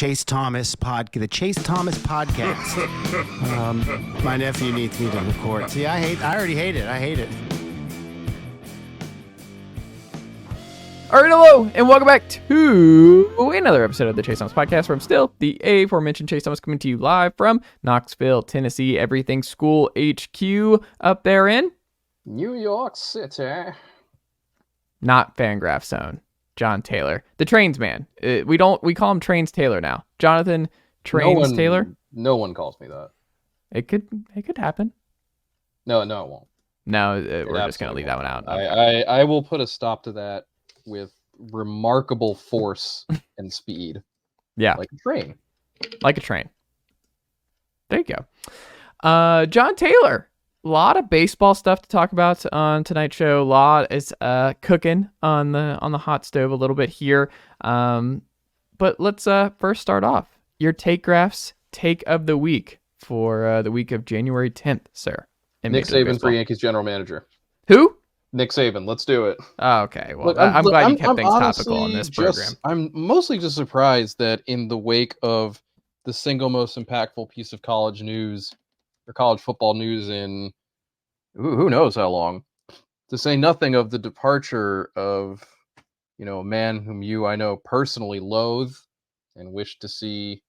Chase Thomas podcast. My nephew needs me to record. See, I already hate it. I hate it. All right, hello, and welcome back to another episode of the Chase Thomas podcast, where I'm still the aforementioned Chase Thomas, coming to you live from Knoxville, Tennessee, everything school HQ up there in New York City. Not Fangraph Zone. Jon Tayler, the Trains man. We call him Trains Taylor now. Jonathan Trains Taylor. No one calls me that. It could happen. No, it won't. No, we're just gonna leave that one out. Okay. I will put a stop to that with remarkable force and speed. Yeah, like a train. Like a train. There you go. Jon Tayler. A lot of baseball stuff to talk about on tonight's show. A lot is cooking on the hot stove a little bit here. But let's first start off. Your take of the week for the week of January 10th, sir. Nick Saban for Yankees general manager. Who? Nick Saban. Let's do it. Oh, okay. Well, I'm glad you kept things topical on this program. I'm mostly just surprised that in the wake of the single most impactful piece of college news or college football news in who knows how long, to say nothing of the departure of, a man whom I know personally loathe and wish to see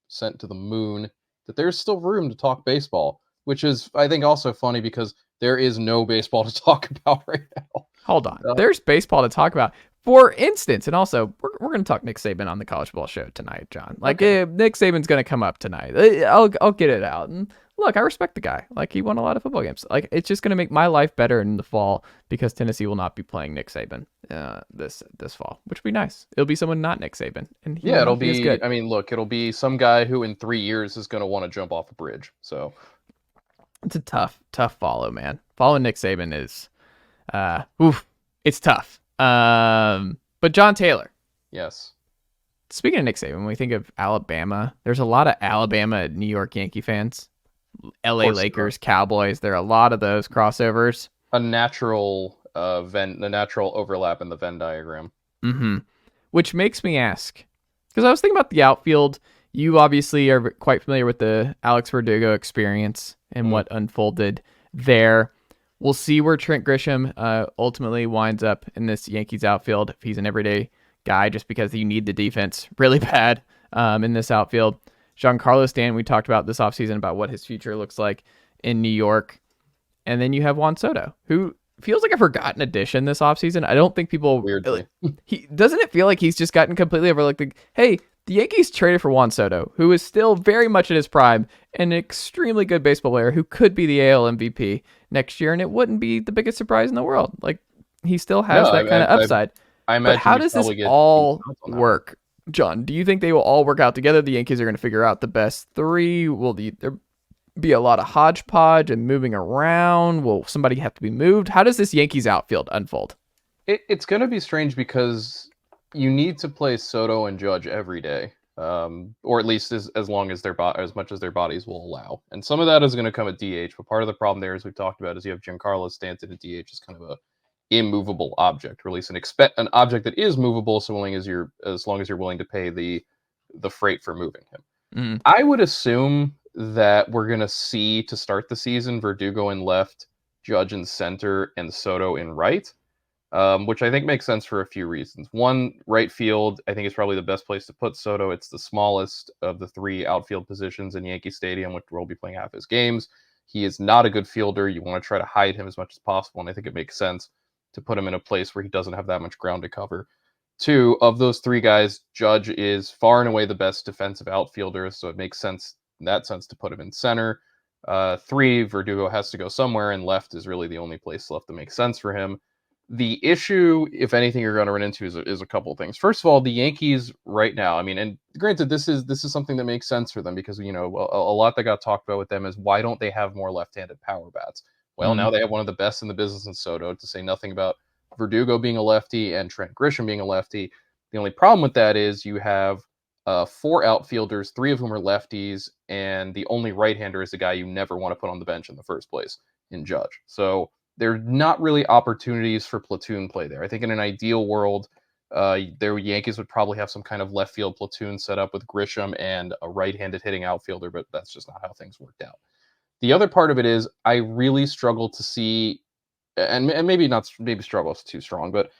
sent to the moon, that there's still room to talk baseball, which is, I think, also funny because there is no baseball to talk about right now. Hold on. There's baseball to talk about. For instance, and also, we're going to talk Nick Saban on the College Ball Show tonight, John. Nick Saban's going to come up tonight. I'll get it out. And look, I respect the guy. He won a lot of football games. It's just going to make my life better in the fall because Tennessee will not be playing Nick Saban this fall, which will be nice. It'll be someone not Nick Saban. And it'll be good. I mean, look, it'll be some guy who in 3 years is going to want to jump off a bridge. So it's a tough follow, man. Following Nick Saban is, it's tough. But Jon Tayler. Yes. Speaking of Nick Saban, when we think of Alabama, there's a lot of Alabama New York Yankee fans. LA Lakers, Cowboys. There are a lot of those crossovers. A natural overlap in the Venn diagram. Mm-hmm. Which makes me ask, because I was thinking about the outfield. You obviously are quite familiar with the Alex Verdugo experience and what unfolded there. We'll see where Trent Grisham ultimately winds up in this Yankees outfield, if he's an everyday guy, just because you need the defense really bad in this outfield. Giancarlo Stanton, we talked about this offseason about what his future looks like in New York. And then you have Juan Soto, who feels like a forgotten addition this offseason. I don't think people... Weirdly. Doesn't it feel like he's just gotten completely overlooked? Hey, the Yankees traded for Juan Soto, who is still very much in his prime, an extremely good baseball player who could be the AL MVP next year, and it wouldn't be the biggest surprise in the world. He still has that kind of upside. But how does this all work, John? Do you think they will all work out together? The Yankees are going to figure out the best three? Will there be a lot of hodgepodge and moving around? Will somebody have to be moved? How does this Yankees outfield unfold? It's going to be strange because you need to play Soto and Judge every day, or at least as long as as much as their bodies will allow. And some of that is going to come at DH. But part of the problem there, as we've talked about, is you have Giancarlo Stanton at DH is kind of a immovable object, or at least an object that is movable, as long as you're willing to pay the freight for moving him. Mm-hmm. I would assume that we're going to see, to start the season, Verdugo in left, Judge in center, and Soto in right. Which I think makes sense for a few reasons. One, right field, I think is probably the best place to put Soto. It's the smallest of the three outfield positions in Yankee Stadium, which will be playing half his games. He is not a good fielder. You want to try to hide him as much as possible, and I think it makes sense to put him in a place where he doesn't have that much ground to cover. Two, of those three guys, Judge is far and away the best defensive outfielder, so it makes sense in that sense to put him in center. Three, Verdugo has to go somewhere, and left is really the only place left that makes sense for him. The issue, if anything, you're going to run into is a couple of things. First of all, the Yankees right now, I mean, and granted, this is something that makes sense for them because, a lot that got talked about with them is why don't they have more left-handed power bats? Well, now they have one of the best in the business in Soto, to say nothing about Verdugo being a lefty and Trent Grisham being a lefty. The only problem with that is you have 4 outfielders, 3 of whom are lefties, and the only right-hander is the guy you never want to put on the bench in the first place in Judge. So there are not really opportunities for platoon play there. I think in an ideal world, Their Yankees would probably have some kind of left field platoon set up with Grisham and a right-handed hitting outfielder, but that's just not how things worked out. The other part of it is I really struggle to see, and maybe struggle is too strong, but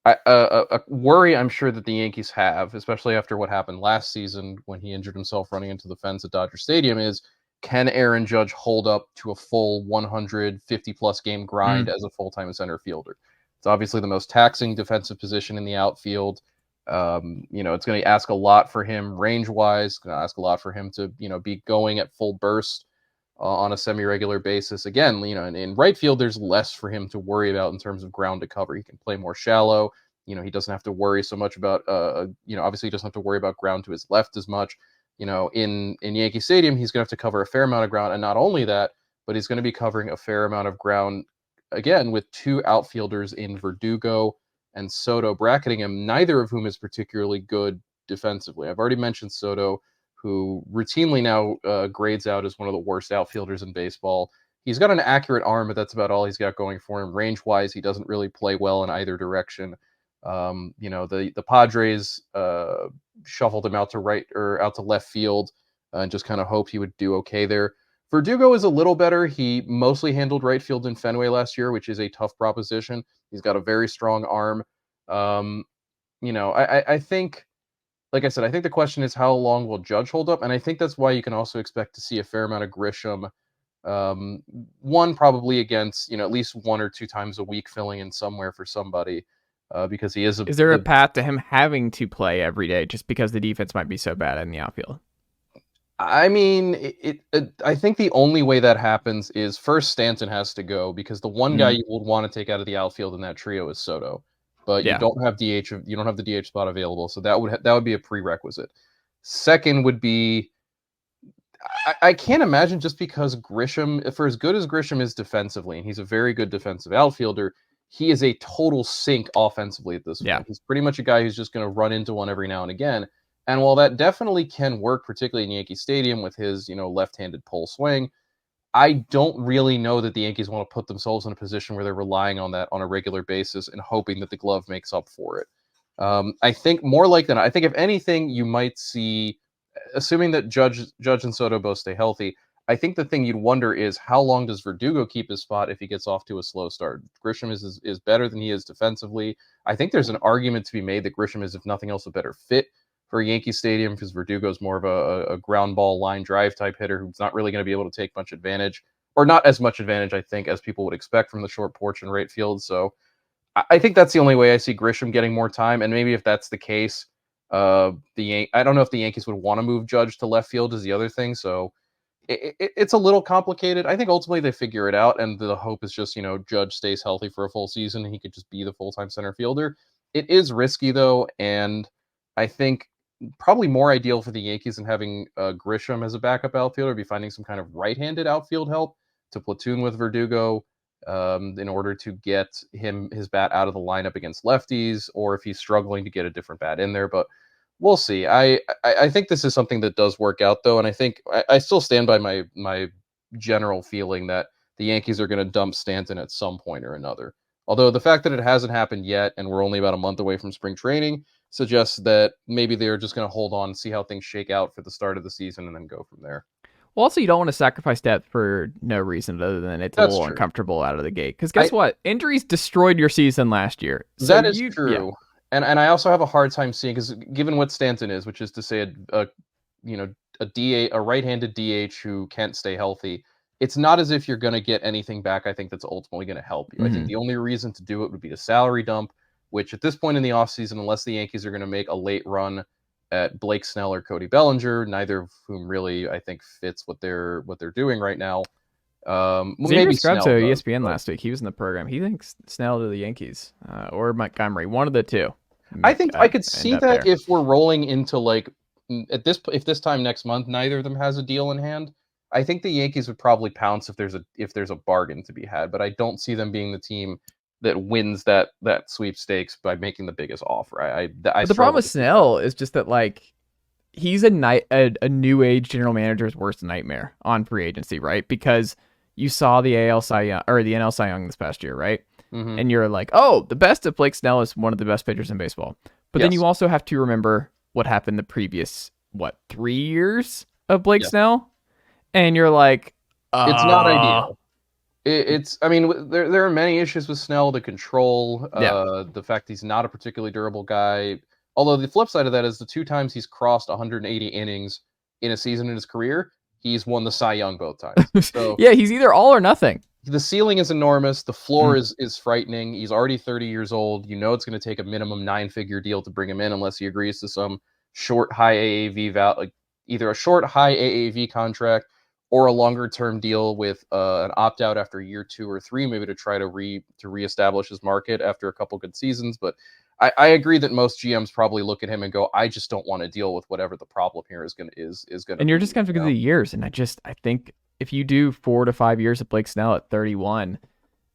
a worry I'm sure that the Yankees have, especially after what happened last season when he injured himself running into the fence at Dodger Stadium, is can Aaron Judge hold up to a full 150-plus game grind as a full-time center fielder? It's obviously the most taxing defensive position in the outfield. It's going to ask a lot for him range-wise. Going to ask a lot for him to, be going at full burst on a semi-regular basis. Again, in right field, there's less for him to worry about in terms of ground to cover. He can play more shallow. He doesn't have to worry so much about, obviously he doesn't have to worry about ground to his left as much. In Yankee Stadium, he's going to have to cover a fair amount of ground. And not only that, but he's going to be covering a fair amount of ground, again, with two outfielders in Verdugo and Soto bracketing him, neither of whom is particularly good defensively. I've already mentioned Soto, who routinely now grades out as one of the worst outfielders in baseball. He's got an accurate arm, but that's about all he's got going for him. Range-wise, he doesn't really play well in either direction. The Padres shuffled him out to right or out to left field and just kind of hoped he would do okay there. Verdugo is a little better. He mostly handled right field in Fenway last year, which is a tough proposition. He's got a very strong arm. I think, like I said, I think the question is how long will Judge hold up? And I think that's why you can also expect to see a fair amount of Grisham. One probably against, at least 1 or 2 times a week filling in somewhere for somebody. Because he is Is there a path to him having to play every day just because the defense might be so bad in the outfield? I mean, I think the only way that happens is first Stanton has to go because the one guy you would want to take out of the outfield in that trio is Soto, but you don't have the DH spot available, so that would be a prerequisite. Second would be, I can't imagine just because Grisham, for as good as Grisham is defensively, and he's a very good defensive outfielder, he is a total sink offensively at this point. He's pretty much a guy who's just going to run into one every now and again. And while that definitely can work, particularly in Yankee Stadium with his, left-handed pull swing, I don't really know that the Yankees want to put themselves in a position where they're relying on that on a regular basis and hoping that the glove makes up for it. I think more like that. I think if anything, you might see, assuming that Judge and Soto both stay healthy, I think the thing you'd wonder is how long does Verdugo keep his spot if he gets off to a slow start? Grisham is better than he is defensively. I think there's an argument to be made that Grisham is, if nothing else, a better fit for Yankee Stadium because Verdugo's more of a ground ball line drive type hitter who's not really going to be able to take much advantage, or not as much advantage, I think, as people would expect from the short porch and right field. So I think that's the only way I see Grisham getting more time. And maybe if that's the case, I don't know if the Yankees would want to move Judge to left field is the other thing. So it's a little complicated. I think ultimately they figure it out, and the hope is just, Judge stays healthy for a full season and he could just be the full-time center fielder. It is risky, though, and I think probably more ideal for the Yankees than having Grisham as a backup outfielder be finding some kind of right-handed outfield help to platoon with Verdugo in order to get his bat out of the lineup against lefties, or if he's struggling to get a different bat in there. But we'll see. I think this is something that does work out, though, and I think I still stand by my general feeling that the Yankees are going to dump Stanton at some point or another. Although the fact that it hasn't happened yet, and we're only about a month away from spring training, suggests that maybe they're just going to hold on, see how things shake out for the start of the season, and then go from there. Well, also, you don't want to sacrifice depth for no reason other than it's a little uncomfortable out of the gate. Because guess what? Injuries destroyed your season last year. So that is true. Yeah. And I also have a hard time seeing, because given what Stanton is, which is to say a right-handed DH who can't stay healthy, it's not as if you're going to get anything back, I think, that's ultimately going to help you. Mm-hmm. I think the only reason to do it would be a salary dump, which at this point in the offseason, unless the Yankees are going to make a late run at Blake Snell or Cody Bellinger, neither of whom really, I think, fits what they're doing right now. Maybe Scrubs to ESPN last week. He was in the program. He thinks Snell to the Yankees or Montgomery, one of the two. I think I could see that if we're rolling into if this time next month, neither of them has a deal in hand. I think the Yankees would probably pounce if there's a bargain to be had, but I don't see them being the team that wins that sweepstakes by making the biggest offer. The problem with Snell is just that he's a new age general manager's worst nightmare on free agency, right? Because you saw the AL Cy Young or the NL Cy Young this past year, right? Mm-hmm. And you're like, oh, the best of Blake Snell is one of the best pitchers in baseball. But then Yes. you also have to remember what happened the previous, 3 years of Blake Yes. Snell? And you're like, It's not ideal. I mean, there are many issues with Snell, the control, Yeah. the fact he's not a particularly durable guy. Although the flip side of that is the 2 times he's crossed 180 innings in a season in his career, he's won the Cy Young both times. So Yeah, he's either all or nothing. the ceiling is enormous. The floor is frightening. He's already 30 years old. You know it's going to take a minimum 9-figure deal to bring him in unless he agrees to some short high AAV like either a short high AAV contract or a longer term deal with an opt out after year 2 or 3, maybe to try to reestablish his market after a couple good seasons. But I agree that most GMs probably look at him and go, I just don't want to deal with whatever the problem here is going to. And you're just kind of because of the years. And I think if you do 4 to 5 years of Blake Snell at 31,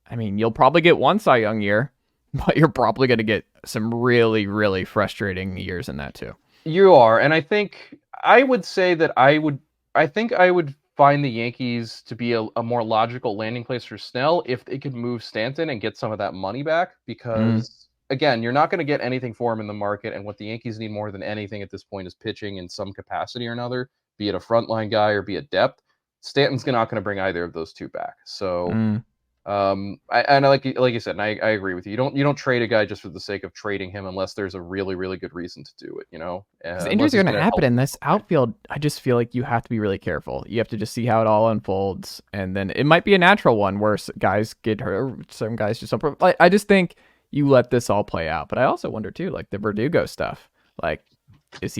I mean, you'll probably get one Cy Young year, but you're probably going to get some really, really frustrating years in that too. You are, and I think I would say that I think I would find the Yankees to be a more logical landing place for Snell if they could move Stanton and get some of that money back, because again, you're not going to get anything for him in the market, and what the Yankees need more than anything at this point is pitching in some capacity or another, be it a frontline guy or be it depth. Stanton's not going to bring either of those two back. So I like you said, and I agree with you. You don't trade a guy just for the sake of trading him unless there's a really, really good reason to do it, Because injuries are going to happen in this outfield. I just feel like you have to be really careful. You have to just see how it all unfolds, and then it might be a natural one where guys get hurt, some guys just don't. Like, I just think you let this all play out. But I also wonder too, like the Verdugo stuff. Like, is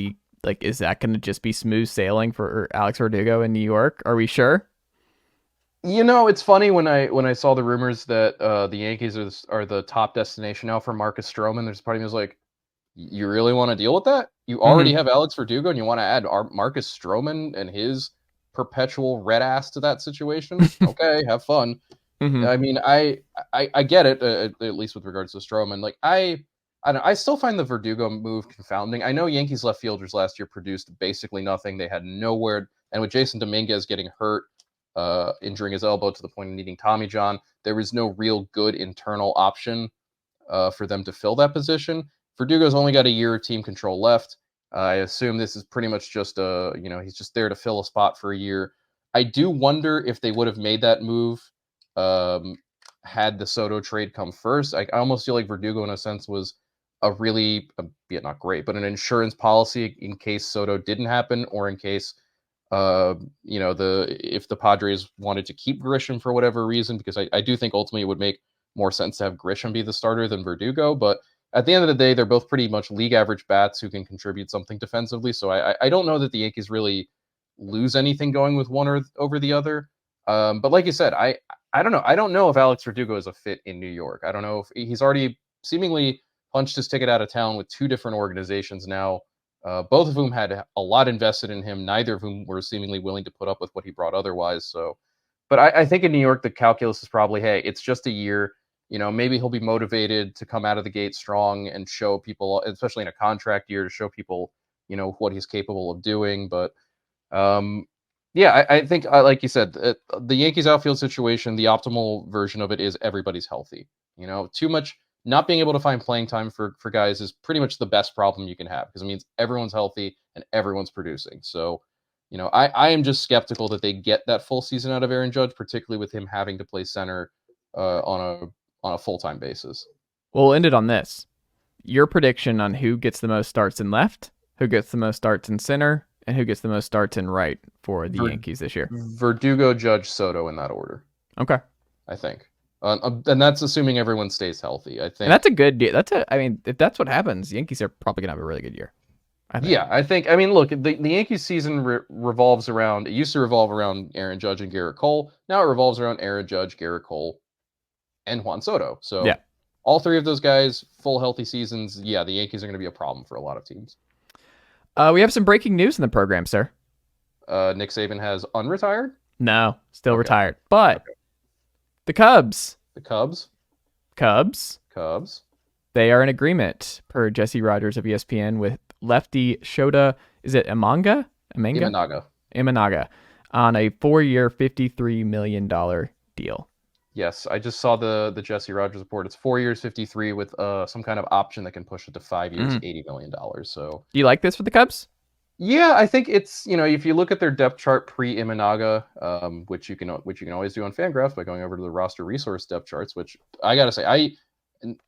that going to just be smooth sailing for Alex Verdugo in New York? Are we sure? It's funny when I saw the rumors that the Yankees are the top destination now for Marcus Stroman. There's a part of me was like, you really want to deal with that? You already have Alex Verdugo, and you want to add Marcus Stroman and his perpetual red ass to that situation? Okay, have fun. I mean, I get it, at least with regards to Stroman. Like I still find the Verdugo move confounding. I know Yankees left fielders last year produced basically nothing. They had nowhere, and with Jason Dominguez getting hurt, injuring his elbow to the point of needing Tommy John, there was no real good internal option for them to fill that position. Verdugo's only got a year of team control left. I assume this is pretty much just he's just there to fill a spot for a year. I do wonder if they would have made that move had the Soto trade come first. I almost feel like Verdugo, in a sense, was a really, be it not great, but an insurance policy in case Soto didn't happen, or in case if the Padres wanted to keep Grisham for whatever reason, because I do think ultimately it would make more sense to have Grisham be the starter than Verdugo. But at the end of the day, they're both pretty much league average bats who can contribute something defensively. So I don't know that the Yankees really lose anything going with one or over the other. But like you said, I don't know. I don't know if Alex Verdugo is a fit in New York. I don't know if he's already seemingly punched his ticket out of town with 2 different organizations now. Both of whom had a lot invested in him, neither of whom were seemingly willing to put up with what he brought otherwise. So, but I think in New York, the calculus is probably, hey, it's just a year. Maybe he'll be motivated to come out of the gate strong and show people, especially in a contract year, to show people, what he's capable of doing. But I think, like you said, the Yankees outfield situation, the optimal version of it is everybody's healthy. Too much not being able to find playing time for guys is pretty much the best problem you can have, because it means everyone's healthy and everyone's producing. So, I am just skeptical that they get that full season out of Aaron Judge, particularly with him having to play center on a full-time basis. We'll end it on this. Your prediction on who gets the most starts in left, who gets the most starts in center, and who gets the most starts in right for the Yankees this year. Verdugo, Judge, Soto in that order. Okay. I think. And that's assuming everyone stays healthy, I think. And that's a good deal. If that's what happens, the Yankees are probably going to have a really good year. I think. I mean, look, the Yankees season revolves around, it used to revolve around Aaron Judge and Garrett Cole. Now it revolves around Aaron Judge, Garrett Cole, and Juan Soto. So all 3 of those guys, full healthy seasons, the Yankees are going to be a problem for a lot of teams. We have some breaking news in the program, sir. Nick Saban has unretired? No, still retired. But the Cubs. They are in agreement, per Jesse Rogers of ESPN, with lefty Shota, is it Imanaga, on a 4-year, $53 million deal. Yes, I just saw the Jesse Rogers report. It's 4 years, 53 with some kind of option that can push it to 5 years, $80 million. So Do you like this for the Cubs? yeah, I think it's, if you look at their depth chart pre Imanaga, which you can always do on Fangraphs by going over to the roster resource depth charts, which I gotta say,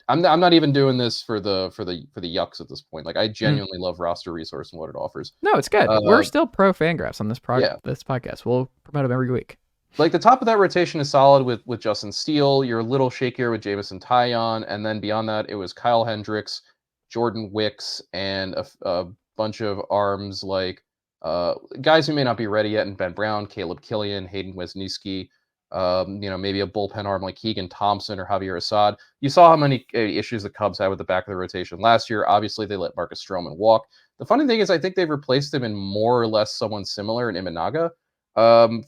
I'm not even doing this for the yucks at this point. Like I genuinely love roster resource and what it offers. No, it's good. We're still pro Fangraphs on this Yeah. this podcast. We'll promote them every week. Like the top of that rotation is solid with Justin Steele. You're a little shakier with Jamison Tyon, and then beyond that, it was Kyle Hendricks, Jordan Wicks, and a bunch of arms like guys who may not be ready yet, and Ben Brown, Caleb Killian, Hayden Wesniewski. Maybe a bullpen arm like Keegan Thompson or Javier Assad. You saw how many issues the Cubs had with the back of the rotation last year. Obviously, they let Marcus Stroman walk. The funny thing is, I think they've replaced him in more or less someone similar in Imanaga.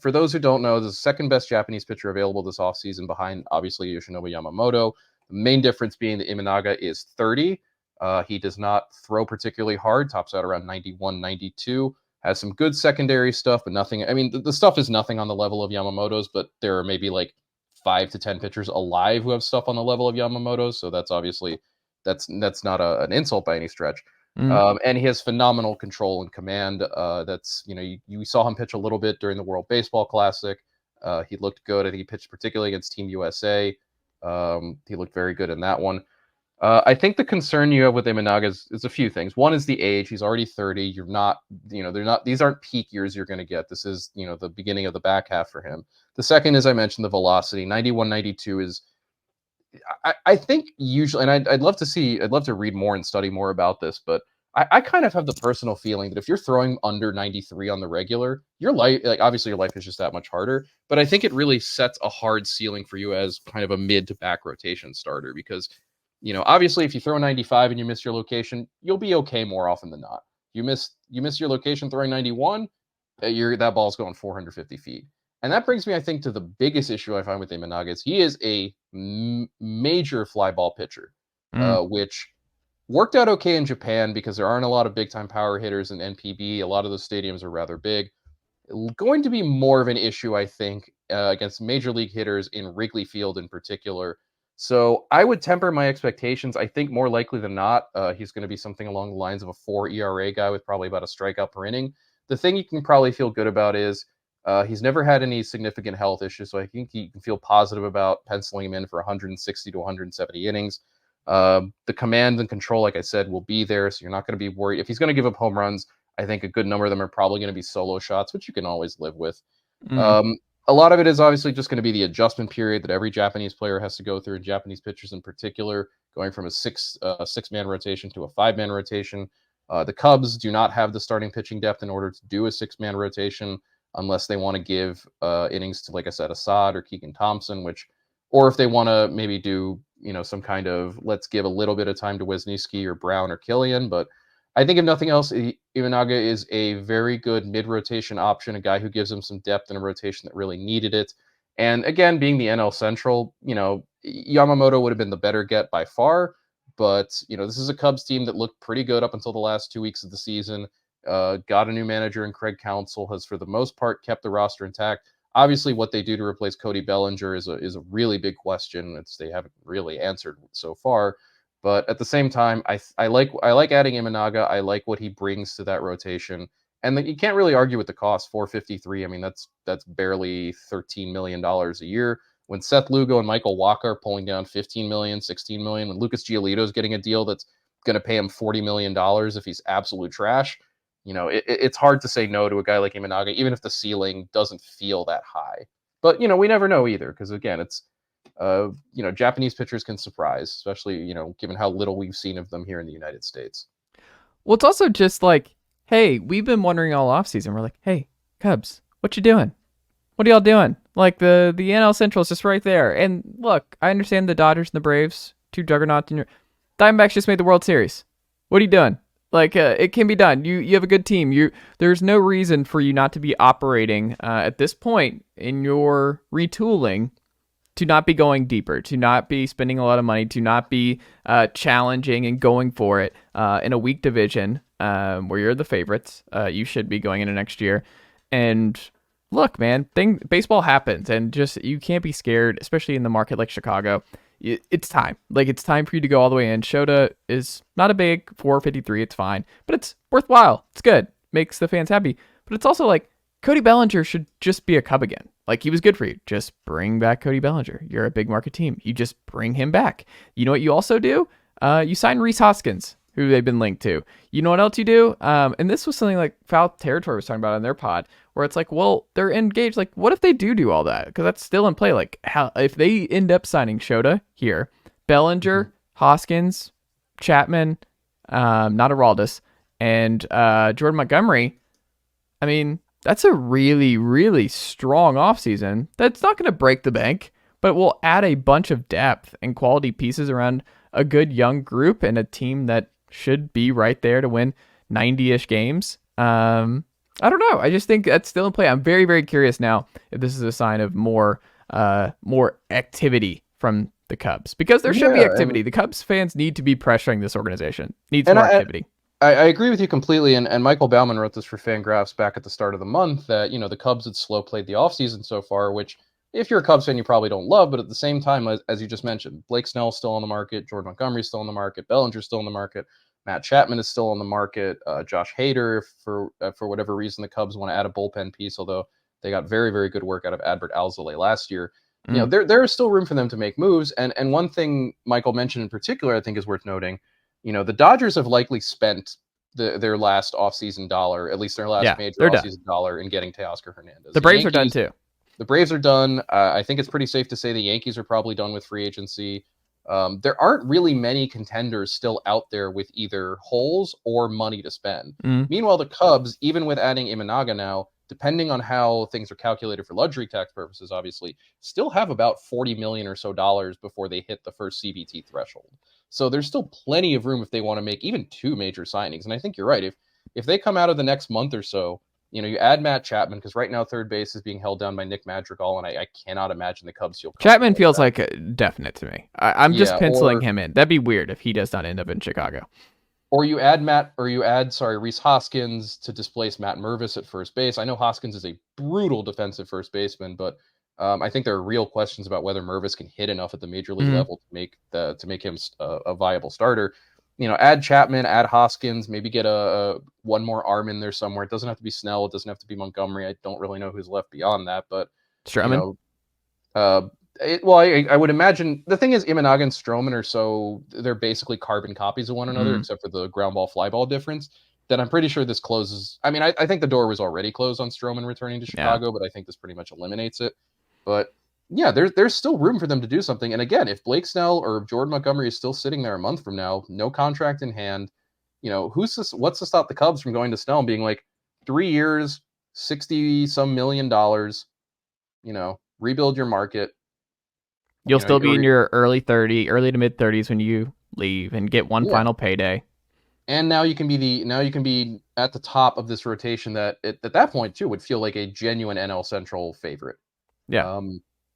For those who don't know, the second best Japanese pitcher available this offseason behind, obviously, Yoshinobu Yamamoto. The main difference being that Imanaga is 30. He does not throw particularly hard, tops out around 91, 92. Has some good secondary stuff, but nothing. I mean, the stuff is nothing on the level of Yamamoto's, but there are maybe like 5 to 10 pitchers alive who have stuff on the level of Yamamoto's. So that's obviously, that's not an insult by any stretch. And he has phenomenal control and command. You saw him pitch a little bit during the World Baseball Classic. He looked good. I think he pitched particularly against Team USA. He looked very good in that one. I think the concern you have with Imanaga is a few things. One is the age. He's already 30. You're not, these aren't peak years you're going to get. This is, the beginning of the back half for him. The second, as I mentioned, the velocity. 91, 92 is, I think usually, and I'd love to read more and study more about this, but I kind of have the personal feeling that if you're throwing under 93 on the regular, your life, like obviously your life is just that much harder, but I think it really sets a hard ceiling for you as kind of a mid to back rotation starter because, obviously if you throw 95 and you miss your location, you'll be okay more often than not. You miss your location throwing 91, that ball's going 450 feet. And that brings me, I think, to the biggest issue I find with Imanaga is he is a major fly ball pitcher, which worked out okay in Japan because there aren't a lot of big-time power hitters in NPB. A lot of those stadiums are rather big. Going to be more of an issue, I think, against major league hitters in Wrigley Field in particular. So I would temper my expectations. I think more likely than not, he's going to be something along the lines of a 4 ERA guy with probably about a strikeout per inning. The thing you can probably feel good about is he's never had any significant health issues, so I think you can feel positive about penciling him in for 160 to 170 innings. The command and control, like I said, will be there, so you're not going to be worried. If he's going to give up home runs, I think a good number of them are probably going to be solo shots, which you can always live with. A lot of it is obviously just going to be the adjustment period that every Japanese player has to go through, and Japanese pitchers in particular, going from a six-man rotation to a 5-man rotation. The Cubs do not have the starting pitching depth in order to do a 6-man rotation unless they want to give innings to, like I said, Assad or Keegan Thompson, or if they want to maybe do, some kind of, let's give a little bit of time to Wesniewski or Brown or Killian. But I think if nothing else, Imanaga is a very good mid-rotation option, a guy who gives them some depth in a rotation that really needed it. And again, being the NL Central, Yamamoto would have been the better get by far. But, this is a Cubs team that looked pretty good up until the last 2 weeks of the season. Got a new manager in Craig Counsell, has for the most part kept the roster intact. Obviously, what they do to replace Cody Bellinger is a really big question. They haven't really answered so far. But at the same time, I like adding Imanaga. I like what he brings to that rotation. And you can't really argue with the cost, $453. I mean, that's barely $13 million a year. When Seth Lugo and Michael Wacha are pulling down $15 million, $16 million, when Lucas Giolito is getting a deal that's going to pay him $40 million if he's absolute trash, it's hard to say no to a guy like Imanaga, even if the ceiling doesn't feel that high. But, we never know either, because again, it's, Japanese pitchers can surprise, especially, given how little we've seen of them here in the United States. Well, it's also just like, hey, we've been wondering all offseason. We're like, hey, Cubs, what you doing? What are y'all doing? Like, the NL Central is just right there. And look, I understand the Dodgers and the Braves, two juggernauts, and Diamondbacks just made the World Series. What are you doing? Like, it can be done. You have a good team. There's no reason for you not to be operating at this point in your retooling to not be going deeper, to not be spending a lot of money, to not be challenging and going for it in a weak division where you're the favorites. You should be going into next year. And look, man, baseball happens, and just you can't be scared, especially in the market like Chicago. It's time. Like, it's time for you to go all the way in. Shota is not a big 453. It's fine, but it's worthwhile. It's good. Makes the fans happy. But it's also like Cody Bellinger should just be a Cub again. Like, he was good for you. Just bring back Cody Bellinger. You're a big market team. You just bring him back. You know what you also do? You sign Rhys Hoskins, who they've been linked to. You know what else you do? And this was something like Foul Territory was talking about on their pod, where it's like, well, they're engaged. Like, what if they do all that? Because that's still in play. Like, how if they end up signing Shota here, Bellinger, Hoskins, Chapman, not Araldis, and Jordan Montgomery. I mean, that's a really, really strong offseason. That's not going to break the bank, but will add a bunch of depth and quality pieces around a good young group and a team that should be right there to win 90-ish games. I don't know. I just think that's still in play. I'm very, very curious now if this is a sign of more activity from the Cubs, because there should be activity. The Cubs fans need to be pressuring this organization. Needs more activity. I agree with you completely, and Michael Bauman wrote this for Fangraphs back at the start of the month that, the Cubs had slow played the offseason so far, which if you're a Cubs fan, you probably don't love, but at the same time, as you just mentioned, Blake Snell's still on the market, Jordan Montgomery's still on the market, Bellinger's still on the market, Matt Chapman is still on the market, Josh Hader, for whatever reason, the Cubs want to add a bullpen piece, although they got very, very good work out of Adbert Alzolay last year. There is still room for them to make moves, and one thing Michael mentioned in particular I think is worth noting. The Dodgers have likely spent their last offseason dollar, at least their last major offseason dollar, in getting Teoscar Hernandez. The Braves are done too. The Braves are done. I think it's pretty safe to say the Yankees are probably done with free agency. There aren't really many contenders still out there with either holes or money to spend. Meanwhile, the Cubs, even with adding Imanaga now, depending on how things are calculated for luxury tax purposes, obviously, still have about $40 million or so before they hit the first CBT threshold. So there's still plenty of room if they want to make even two major signings. And I think you're right. If they come out of the next month or so, you add Matt Chapman, because right now third base is being held down by Nick Madrigal, and I cannot imagine the Cubs feel Chapman feels like a definite to me. I'm just penciling him in. That'd be weird if he does not end up in Chicago. Or you add Rhys Hoskins to displace Matt Mervis at first base. I know Hoskins is a brutal defensive first baseman, but I think there are real questions about whether Mervis can hit enough at the major league level to make him a viable starter. Add Chapman, add Hoskins, maybe get a one more arm in there somewhere. It doesn't have to be Snell. It doesn't have to be Montgomery. I don't really know who's left beyond that, but Stroman. I would imagine the thing is Imanaga and Stroman are they're basically carbon copies of one another, except for the ground ball fly ball difference. Then I'm pretty sure this closes. I mean, I think the door was already closed on Stroman returning to Chicago, but I think this pretty much eliminates it. But yeah, there's still room for them to do something. And again, if Blake Snell or Jordan Montgomery is still sitting there a month from now, no contract in hand, what's to stop the Cubs from going to Snell and being like, 3 years, $60-some million, rebuild your market. You'll still be in your early to mid 30s when you leave and get one final payday. And now you can be at the top of this rotation that at that point too would feel like a genuine NL Central favorite. Yeah.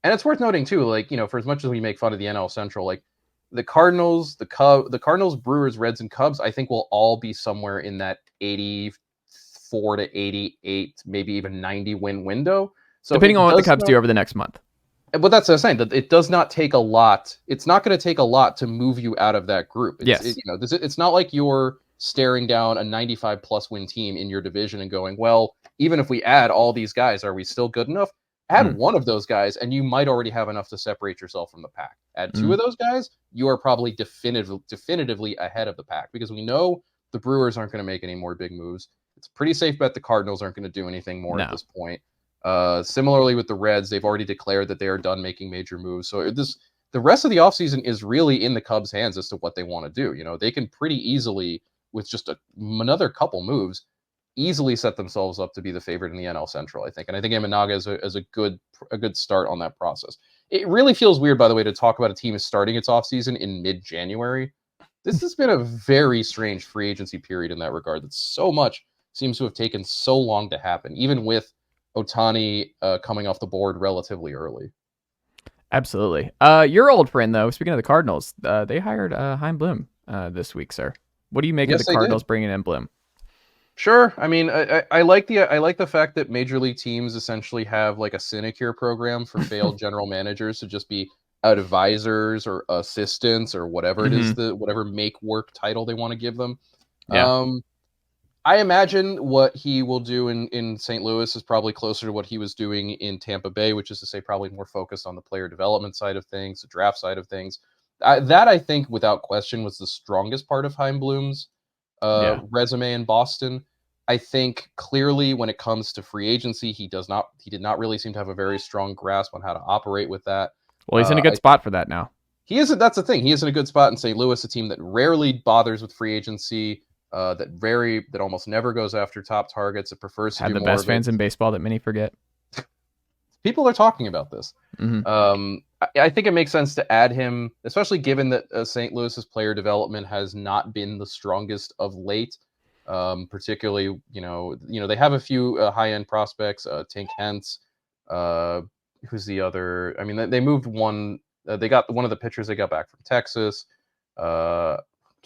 And it's worth noting too, for as much as we make fun of the NL Central, the Cardinals, the Cardinals, Brewers, Reds, and Cubs, I think will all be somewhere in that 84 to 88, maybe even 90 win window. So depending on what the Cubs do over the next month. But that's what I'm saying, that it does not take a lot. It's not going to take a lot to move you out of that group. It's not like you're staring down a 95 plus win team in your division and going, well, even if we add all these guys, are we still good enough? Add one of those guys, and you might already have enough to separate yourself from the pack. Add two of those guys, you are probably definitively ahead of the pack, because we know the Brewers aren't going to make any more big moves. It's a pretty safe bet the Cardinals aren't going to do anything more at this point. Similarly with the Reds, they've already declared that they are done making major moves. So the rest of the offseason is really in the Cubs' hands as to what they want to do. They can pretty easily, with just another couple moves, easily set themselves up to be the favorite in the NL Central, I think. And I think Imanaga is a good start on that process. It really feels weird, by the way, to talk about a team starting its offseason in mid-January. This has been a very strange free agency period in that regard, that so much seems to have taken so long to happen, even with Ohtani coming off the board relatively early. Absolutely. Your old friend, though, speaking of the Cardinals, they hired Chaim Bloom this week, sir. What do you make of the Cardinals bringing in Bloom? Sure. I mean, I like the fact that major league teams essentially have like a sinecure program for failed general managers to just be advisors or assistants or whatever it is, Hmm. the whatever make work title they want to give them. Yeah. I imagine what he will do in St. Louis is probably closer to what he was doing in Tampa Bay, which is to say probably more focused on the player development side of things, the draft side of things. That I think without question was the strongest part of Heim Bloom's Yeah. resume in Boston. I think clearly when it comes to free agency, he did not really seem to have a very strong grasp on how to operate with that. Well, he's in a good I spot for that now. He isn't. That's the thing. He is in a good spot in St. Louis, a team that rarely bothers with free agency, that almost never goes after top targets. It prefers to Had do the more best of it. fans in baseball that many forget. People are talking about this. Hmm. I think it makes sense to add him, especially given that St. Louis's player development has not been the strongest of late. Particularly, they have a few high end prospects. Tink Hence, who's the other? I mean, they moved one. They got one of the pitchers they got back from Texas. Uh,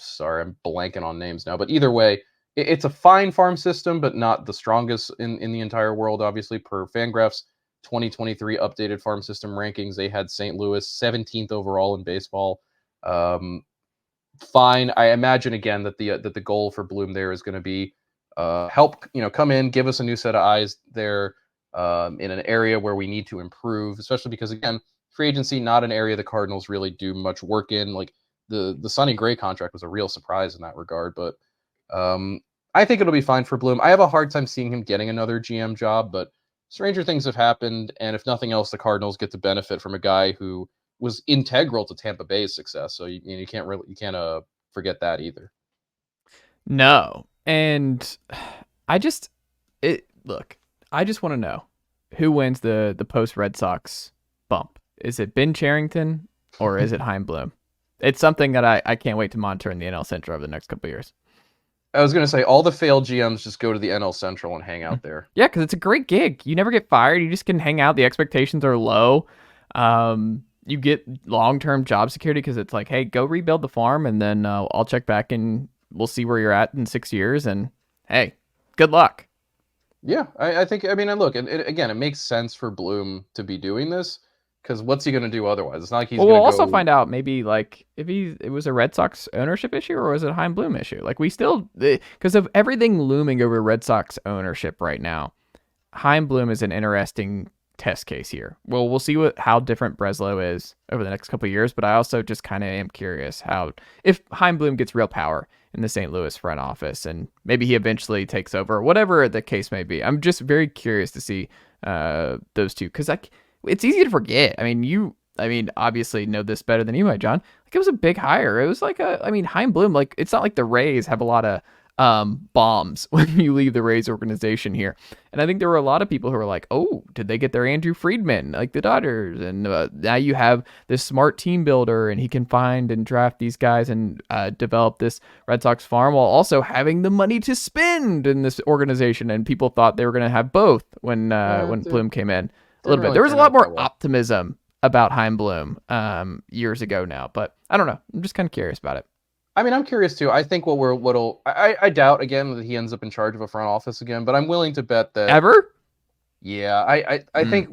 Sorry, I'm blanking on names now. But either way, it's a fine farm system, but not the strongest in the entire world. Obviously, per Fangraphs 2023 updated farm system rankings, they had St. Louis 17th overall in baseball. Fine. I imagine again that the goal for Bloom there is going to be help, come in, give us a new set of eyes there, in an area where we need to improve, especially because again, free agency not an area the Cardinals really do much work in. Like the Sonny Gray contract was a real surprise in that regard, but I think it'll be fine for Bloom. I have a hard time seeing him getting another GM job, but stranger things have happened, and if nothing else, the Cardinals get to benefit from a guy who was integral to Tampa Bay's success. So you can't forget that either. No. And I just look, I just want to know who wins the post Red Sox bump. Is it Ben Cherington or is it Heim Bloom? It's something that I can't wait to monitor in the NL Central over the next couple of years. I was going to say all the failed GMs just go to the NL Central and hang out there. Yeah, because it's a great gig. You never get fired. You just can hang out. The expectations are low. You get long-term job security because it's like, hey, go rebuild the farm, and then I'll check back and we'll see where you're at in 6 years. And hey, good luck. Yeah, I think. I mean, and look, again, it makes sense for Bloom to be doing this because what's he going to do otherwise? It's not like he's Well, going we'll to go. also find out maybe like if it was a Red Sox ownership issue or was it a Heim Bloom issue? Like we still, because of everything looming over Red Sox ownership right now, Heim Bloom is an interesting test case here. Well, we'll see how different Breslow is over the next couple of years, but I also just kind of am curious if Heim Bloom gets real power in the St. Louis front office and maybe he eventually takes over, whatever the case may be. I'm just very curious to see those two because it's easy to forget. I mean, obviously know this better than you might, John. Like it was a big hire. It was like Heim Bloom. Like it's not like the Rays have a lot of bombs when you leave the Rays organization here. And I think there were a lot of people who were like, oh, did they get their Andrew Friedman like the Dodgers? And now you have this smart team builder and he can find and draft these guys and develop this Red Sox farm while also having the money to spend in this organization. And people thought they were going to have both when Bloom came in a little bit. There was a lot more optimism about Heim Bloom years ago now, but I don't know. I'm just kind of curious about it. I mean, I'm curious too. I think I doubt again that he ends up in charge of a front office again, but I'm willing to bet that Ever? Yeah, I think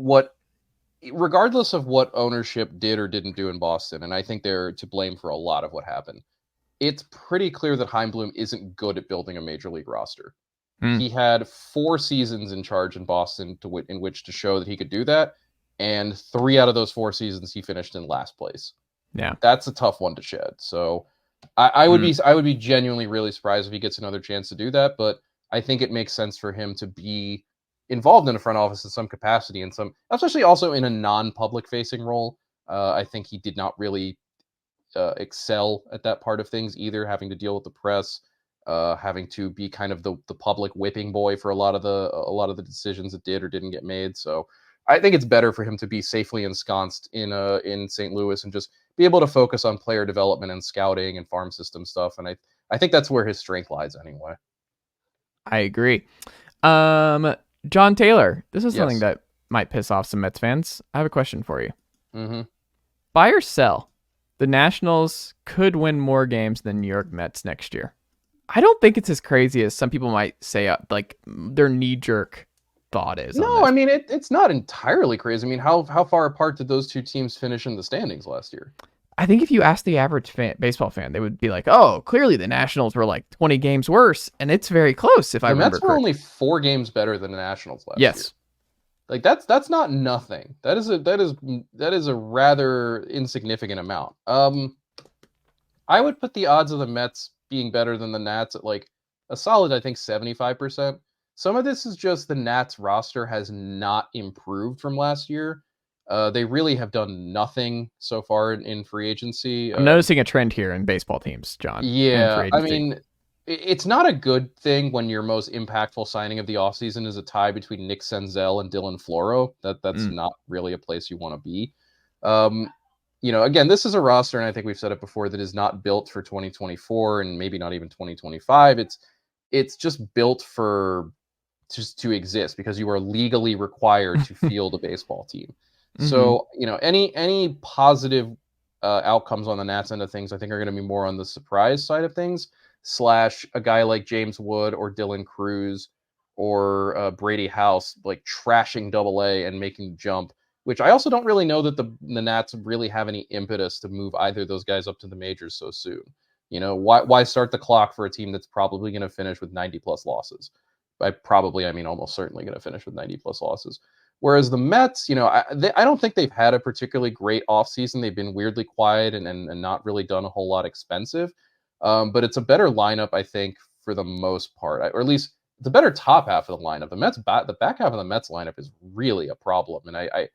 regardless of what ownership did or didn't do in Boston, and I think they're to blame for a lot of what happened. It's pretty clear that Heim Bloom isn't good at building a major league roster. He had 4 seasons in charge in Boston in which to show that he could do that, and 3 out of those 4 seasons he finished in last place. Yeah, that's a tough one to shed. So I would be genuinely really surprised if he gets another chance to do that, but I think it makes sense for him to be involved in a front office in some capacity, especially also in a non-public facing role. I think he did not really excel at that part of things either, having to deal with the press, having to be kind of the public whipping boy for a lot of the decisions that did or didn't get made. So I think it's better for him to be safely ensconced in St. Louis and just be able to focus on player development and scouting and farm system stuff. And I think that's where his strength lies anyway. I agree. Jon Tayler, this is something that might piss off some Mets fans. I have a question for you. Mm-hmm. Buy or sell? The Nationals could win more games than New York Mets next year. I don't think it's as crazy as some people might say. Like their knee jerk thought is on No, I this. mean it's not entirely crazy. I mean, how far apart did those two teams finish in the standings last year? I think if you ask the average baseball fan, they would be like, "Oh, clearly the Nationals were like 20 games worse," and it's very close if I The remember Mets were correctly. only 4 games better than the Nationals last year. Yes. Like that's not nothing. That is a rather insignificant amount. I would put the odds of the Mets being better than the Nats at like a solid, I think, 75%. Some of this is just the Nats roster has not improved from last year. They really have done nothing so far in free agency. I'm noticing a trend here in baseball teams, John, and Yeah, free I agency. mean, it's not a good thing when your most impactful signing of the offseason is a tie between Nick Senzel and Dylan Floro. That's Mm. not really a place you want to be. Um, again, this is a roster, and I think we've said it before, that is not built for 2024 and maybe not even 2025. It's just built for just to exist because you are legally required to field a baseball team. Mm-hmm. So, any positive outcomes on the Nats end of things, I think are going to be more on the surprise side of things, slash a guy like James Wood or Dylan Cruz or Brady House, like trashing Double A and making the jump, which I also don't really know that the Nats really have any impetus to move either of those guys up to the majors so soon. Why start the clock for a team that's probably going to finish with 90 plus losses? By probably, I mean almost certainly going to finish with 90 plus losses. Whereas the Mets, I don't think they've had a particularly great offseason. They've been weirdly quiet and not really done a whole lot expensive. But it's a better lineup, I think, for the most part, or at least it's a better top half of the lineup. The back half of the Mets lineup is really a problem, and I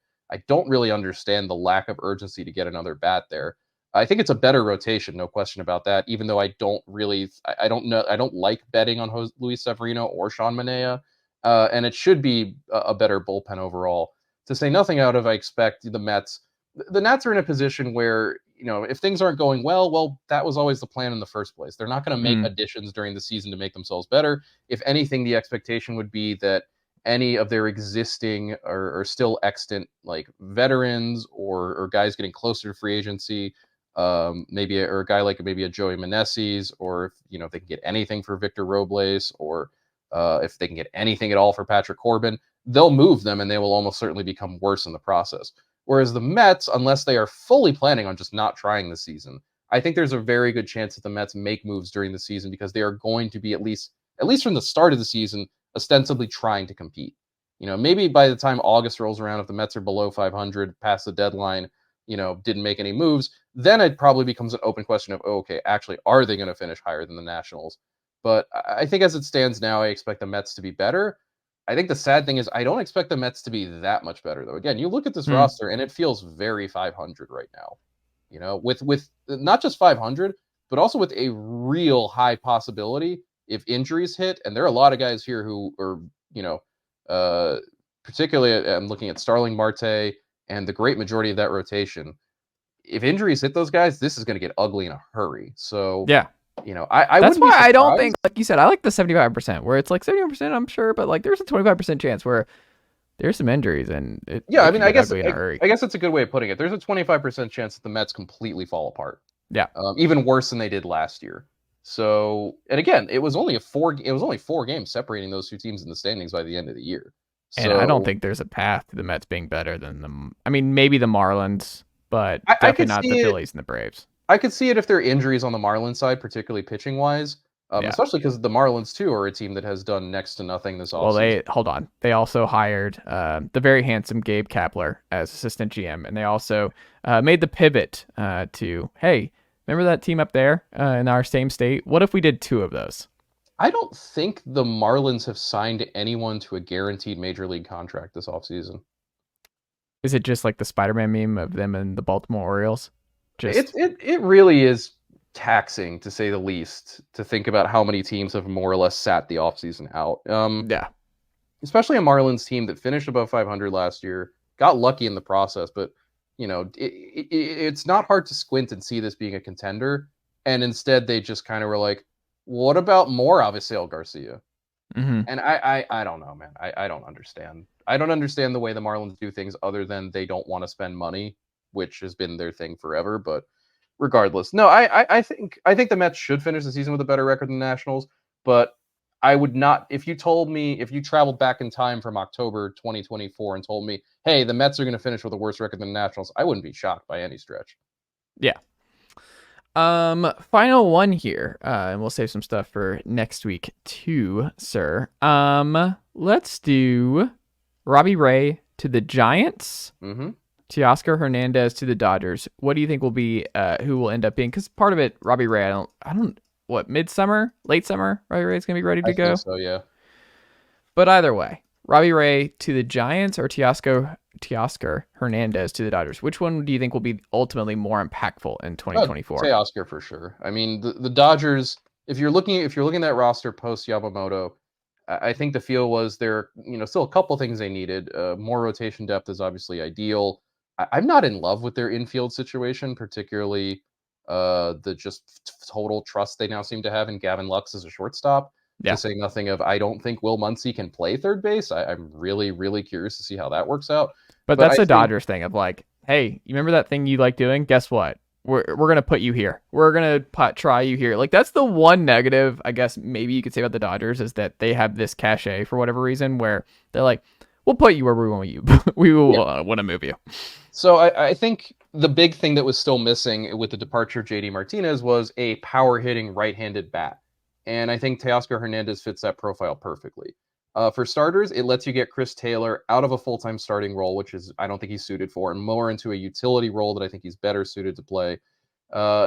don't really understand the lack of urgency to get another bat there. I think it's a better rotation, no question about that. Even though I don't really, I don't know, I don't like betting on Luis Severino or Sean Manaea, and it should be a better bullpen overall. To say nothing out of, I expect the Mets. The Nats are in a position where if things aren't going well, that was always the plan in the first place. They're not going to make Mm. additions during the season to make themselves better. If anything, the expectation would be that any of their existing or still extant like veterans or guys getting closer to free agency, or a guy like maybe a Joey Meneses, or if they can get anything for Victor Robles, or if they can get anything at all for Patrick Corbin, they'll move them and they will almost certainly become worse in the process. Whereas the Mets, unless they are fully planning on just not trying this season, I think there's a very good chance that the Mets make moves during the season because they are going to be at least from the start of the season ostensibly trying to compete. Maybe by the time August rolls around, if the Mets are below 500 past the deadline, didn't make any moves, then it probably becomes an open question of, okay, actually, are they going to finish higher than the Nationals? But I think as it stands now, I expect the Mets to be better. I think the sad thing is I don't expect the Mets to be that much better, though. Again, you look at this Mm. roster and it feels very 500 right now. With not just 500, but also with a real high possibility if injuries hit. And there are a lot of guys here who are, uh, particularly I'm looking at Starling Marte and the great majority of that rotation. If injuries hit those guys, this is going to get ugly in a hurry. So, Yeah. I That's wouldn't be why I don't surprised. think, like you said, I like the 75%, where it's like 75%, I'm sure, but like there's a 25% chance where there's some injuries and Yeah, I it mean, could I get guess ugly in a hurry. I guess that's a good way of putting it. There's a 25% chance that the Mets completely fall apart, Yeah. even worse than they did last year. So, and again, it was only 4 games separating those two teams in the standings by the end of the year. And I don't So, think there's a path to the Mets being better than them. I mean, maybe the Marlins, but I definitely could not the see it. Phillies and the Braves. I could see it if there are injuries on the Marlins side, particularly pitching wise. Yeah. Especially because the Marlins too are a team that has done next to nothing this Well, offseason. hold on. They also hired the very handsome Gabe Kapler as assistant GM, and they also made the pivot to, hey, remember that team up there in our same state? What if we did two of those? I don't think the Marlins have signed anyone to a guaranteed major league contract this offseason. Is it just like the Spider-Man meme of them and the Baltimore Orioles? Just It really is taxing, to say the least, to think about how many teams have more or less sat the offseason out. yeah. Especially a Marlins team that finished above 500 last year, got lucky in the process, but it's not hard to squint and see this being a contender. And instead, they just kind of were like, "What about more Avisail Garcia?" Mm-hmm. And I don't know, man. I don't understand. I don't understand the way the Marlins do things, other than they don't want to spend money, which has been their thing forever. But regardless. No, I think the Mets should finish the season with a better record than the Nationals, but I would not. If you traveled back in time from October 2024 and told me, hey, the Mets are going to finish with a worse record than the Nationals, I wouldn't be shocked by any stretch. Yeah. Final one here, and we'll save some stuff for next week too, sir. Let's do Robbie Ray to the Giants. Mm-hmm. Teoscar Hernandez to the Dodgers. What do you think will be who will end up being? Because part of it, Robbie Ray, I don't what, midsummer, late summer, Robbie Ray's gonna be ready to go. Think so, yeah. But either way, Robbie Ray to the Giants or Teoscar Hernandez to the Dodgers. Which one do you think will be ultimately more impactful in 2024? Teoscar for sure. I mean, the Dodgers. If you're looking at that roster post Yamamoto, I think the feel was there. Still a couple things they needed. More rotation depth is obviously ideal. I'm not in love with their infield situation, particularly the just total trust they now seem to have in Gavin Lux as a shortstop. Yeah. To say nothing of, I don't think Will Muncy can play third base. I'm really, really curious to see how that works out. But that's the Dodgers thing of like, hey, you remember that thing you like doing? Guess what? We're gonna put you here. We're gonna try you here. Like that's the one negative, I guess maybe you could say about the Dodgers is that they have this cachet for whatever reason where they're like, we'll put you where we want you. We will want to move you. So I think the big thing that was still missing with the departure of JD Martinez was a power hitting right-handed bat. And I think Teoscar Hernandez fits that profile perfectly. For starters, it lets you get Chris Taylor out of a full-time starting role, which is I don't think he's suited for, and more into a utility role that I think he's better suited to play.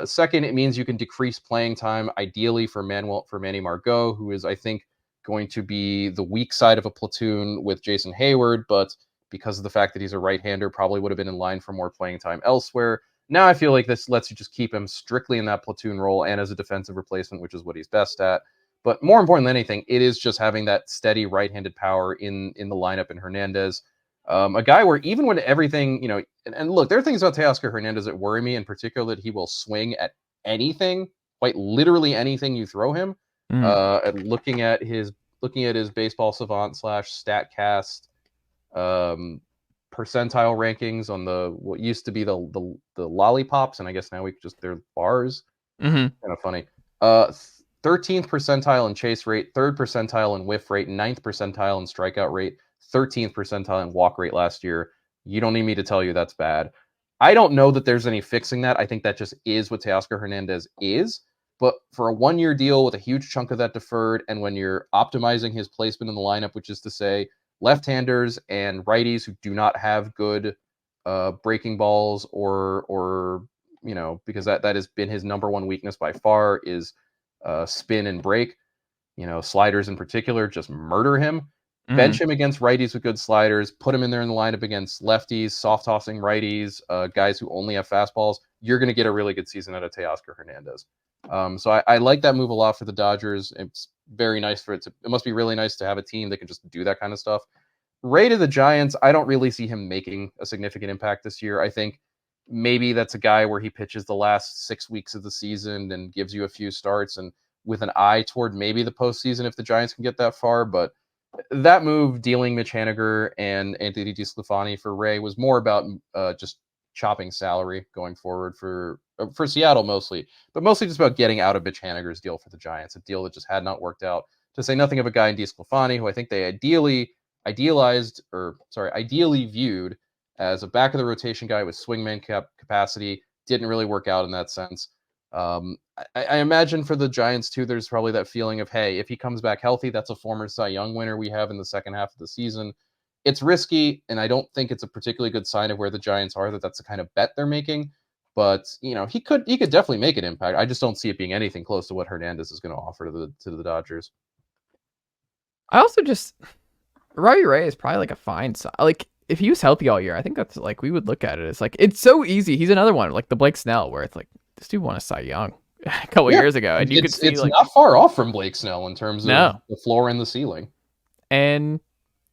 Second, it means you can decrease playing time, ideally for Manny Margot, who is, I think, going to be the weak side of a platoon with Jason Hayward, but because of the fact that he's a right-hander, probably would have been in line for more playing time elsewhere. Now I feel like this lets you just keep him strictly in that platoon role and as a defensive replacement, which is what he's best at. But more important than anything, it is just having that steady right-handed power in the lineup in Hernandez. A guy where even when everything, and look, there are things about Teoscar Hernandez that worry me, in particular that he will swing at anything, quite literally anything you throw him. And looking at his Baseball Savant / Statcast percentile rankings on what used to be the lollipops, and I guess now they're bars. Kind of funny. 13th percentile in chase rate, 3rd percentile in whiff rate, 9th percentile in strikeout rate, 13th percentile in walk rate last year. You don't need me to tell you that's bad. I don't know that there's any fixing that. I think that just is what Teoscar Hernandez is. But for a one-year deal with a huge chunk of that deferred, and when you're optimizing his placement in the lineup, which is to say left-handers and righties who do not have good breaking balls or because that has been his number one weakness by far is spin and break, sliders in particular, just murder him. Bench him against righties with good sliders, put him in there in the lineup against lefties, soft tossing righties, guys who only have fastballs. You're going to get a really good season out of Teoscar Hernandez. So I like that move a lot for the Dodgers. It's very nice for it must be really nice to have a team that can just do that kind of stuff. Ray to the Giants, I don't really see him making a significant impact this year. I think maybe that's a guy where he pitches the last 6 weeks of the season and gives you a few starts and with an eye toward maybe the postseason if the Giants can get that far. But that move, dealing Mitch Haniger and Anthony DeSclafani for Ray, was more about just chopping salary going forward for Seattle mostly, but mostly just about getting out of Mitch Haniger's deal for the Giants, a deal that just had not worked out. To say nothing of a guy in DeSclafani, who I think they ideally viewed as a back of the rotation guy with swingman capacity, didn't really work out in that sense. I imagine for the Giants too, there's probably that feeling of, hey, if he comes back healthy, that's a former Cy Young winner we have in the second half of the season. It's risky, and I don't think it's a particularly good sign of where the Giants are, that's the kind of bet they're making. But he could definitely make an impact. I just don't see it being anything close to what Hernandez is going to offer to the Dodgers. I also Robbie Ray is probably like a fine like if he was healthy all year, I think that's like we would look at it as like it's so easy. He's another one like the Blake Snell where it's like this dude won a Cy Young a couple years ago, and you could see it's not far off from Blake Snell in terms of the floor and the ceiling. And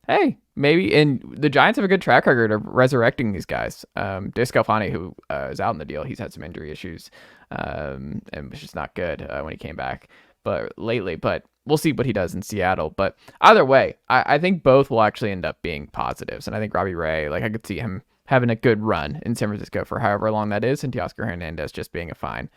hey, maybe, and the Giants have a good track record of resurrecting these guys. DeSclafani, who is out in the deal, he's had some injury issues, and was just not good when he came back. But we'll see what he does in Seattle. But either way, I think both will actually end up being positives, and I think Robbie Ray, like I could see him having a good run in San Francisco for however long that is, and Teoscar Hernandez just being a fine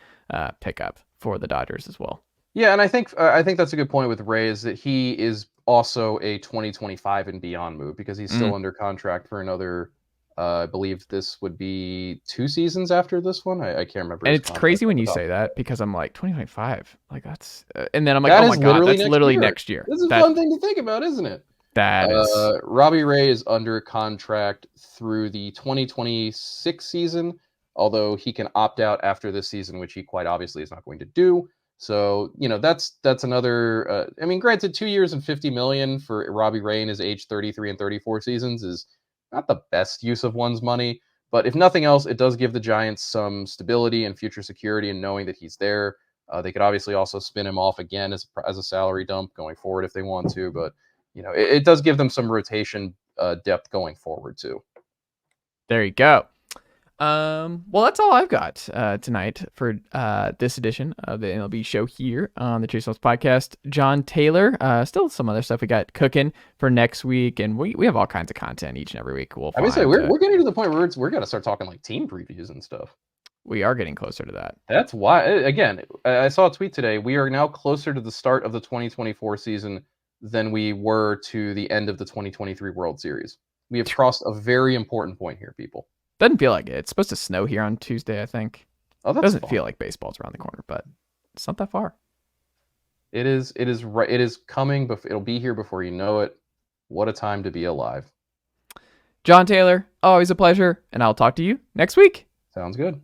pickup for the Dodgers as well. Yeah, and I think that's a good point with Ray, is that he is also a 2025 and beyond move, because he's still under contract for another. I believe this would be 2 seasons after this one. I can't remember. And his it's contract crazy when off the you top say of that, because I'm like 2025, like that's, and then I'm like, That oh is my god, that's next literally year. next year. This is a fun thing to think about, isn't it? That is. Robbie Ray is under contract through the 2026 season, although he can opt out after this season, which he quite obviously is not going to do. So, that's another. I mean, granted, 2 years and $50 million for Robbie Ray in his age 33 and 34 seasons is not the best use of one's money. But if nothing else, it does give the Giants some stability and future security in knowing that he's there. They could obviously also spin him off again as a salary dump going forward if they want to, but it does give them some rotation depth going forward too. There you go. Well, that's all I've got tonight for this edition of the MLB show here on the Chase Thomas podcast. Jon Tayler, still some other stuff we got cooking for next week, and we have all kinds of content each and every week. I would say we're getting to the point where we're gonna start talking like team previews and stuff. We are getting closer to that. That's why, again, I saw a tweet today. We are now closer to the start of the 2024 season than we were to the end of the 2023 World Series. We have crossed a very important point here, people. Doesn't feel like it. It's supposed to snow here on Tuesday, I think. Oh, that's doesn't fun. feel like baseball's around the corner, but it's not that far. It is right. It is coming, but it'll be here before you know it. What a time to be alive. Jon Tayler, always a pleasure, and I'll talk to you next week. Sounds good.